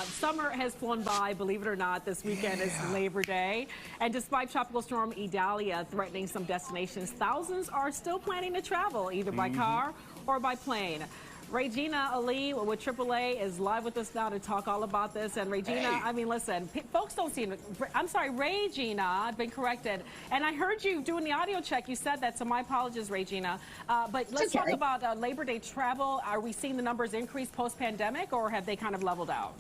Summer has flown by, believe it or not. This weekend is Labor Day. And despite Tropical Storm Idalia threatening some destinations, thousands are still planning to travel, either by car or by plane. Regina Ali with AAA is live with us now to talk all about this. And Regina, I mean, listen, folks don't seem, I'm sorry, Regina, I've been corrected. And I heard you doing the audio check. You said that, so my apologies, Regina. But let's talk about Labor Day travel. Are we seeing the numbers increase post-pandemic, or have they kind of leveled out?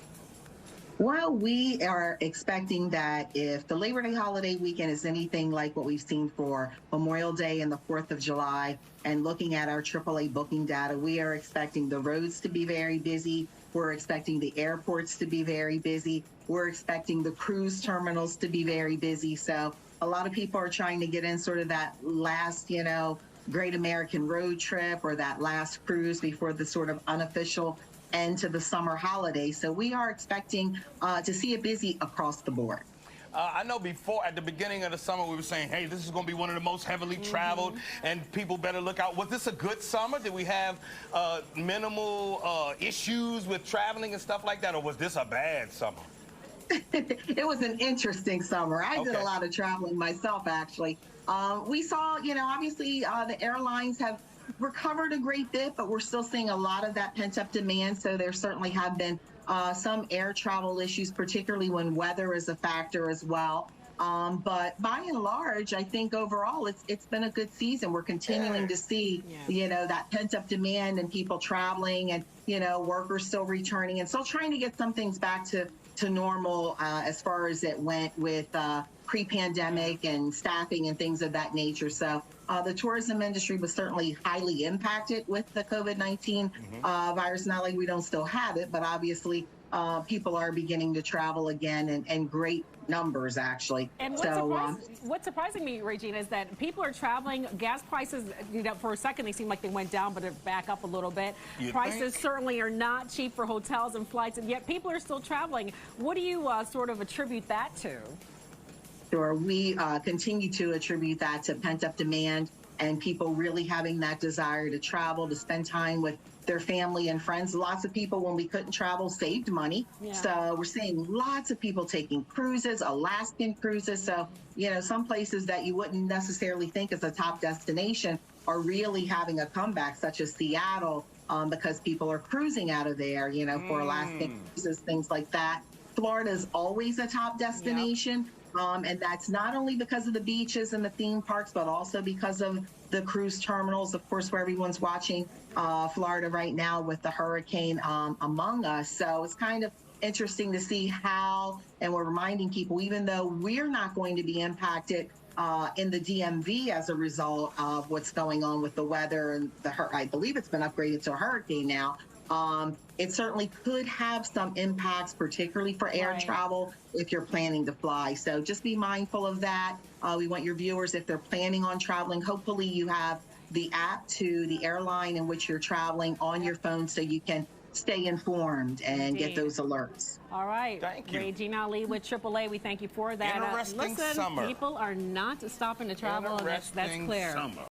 Well, we are expecting that if the Labor Day holiday weekend is anything like what we've seen for Memorial Day and the 4th of July, and looking at our AAA booking data, we are expecting the roads to be very busy. We're expecting the airports to be very busy. We're expecting the cruise terminals to be very busy. So a lot of people are trying to get in sort of that last, great American road trip, or that last cruise before the sort of unofficial end to the summer holiday. So we are expecting to see it busy across the board. I know before, at the beginning of the summer, we were saying, hey, this is going to be one of the most heavily traveled, and people better look out. Was this a good summer? Did we have minimal issues with traveling and stuff like that, or was this a bad summer? It was an interesting summer. I did a lot of traveling myself, actually. We saw, obviously the airlines have recovered a great bit, but we're still seeing a lot of that pent-up demand. So there certainly have been some air travel issues, particularly when weather is a factor as well. But by and large, I think overall it's been a good season. We're continuing to see, that pent-up demand and people traveling, and, workers still returning and still trying to get some things back to normal as far as it went with pre-pandemic and staffing and things of that nature. So the tourism industry was certainly highly impacted with the COVID-19 virus. Not like we don't still have it, but obviously people are beginning to travel again, and great numbers, actually. And what's surprising me, Regina, is that people are traveling. Gas prices, for a second they seem like they went down, but they're back up a little bit. Prices certainly are not cheap for hotels and flights, and yet people are still traveling. What do you sort of attribute that to? Sure, we continue to attribute that to pent-up demand and people really having that desire to travel, to spend time with their family and friends. Lots of people, when we couldn't travel, saved money. So we're seeing lots of people taking cruises, Alaskan cruises. So, some places that you wouldn't necessarily think is a top destination are really having a comeback, such as Seattle, because people are cruising out of there, for Alaskan cruises, things like that. Florida is always a top destination. And that's not only because of the beaches and the theme parks, but also because of the cruise terminals, of course, where everyone's watching Florida right now with the hurricane among us. So it's kind of interesting to see how, and we're reminding people, even though we're not going to be impacted in the DMV as a result of what's going on with the weather, and I believe it's been upgraded to a hurricane now. It certainly could have some impacts, particularly for air travel, if you're planning to fly. So just be mindful of that. We want your viewers, if they're planning on traveling, hopefully you have the app to the airline in which you're traveling on your phone, so you can stay informed and get those alerts. All right. Thank you. Regina Ali with AAA, we thank you for that. Interesting Listen, summer. people are not stopping to travel, and that's clear. Summer.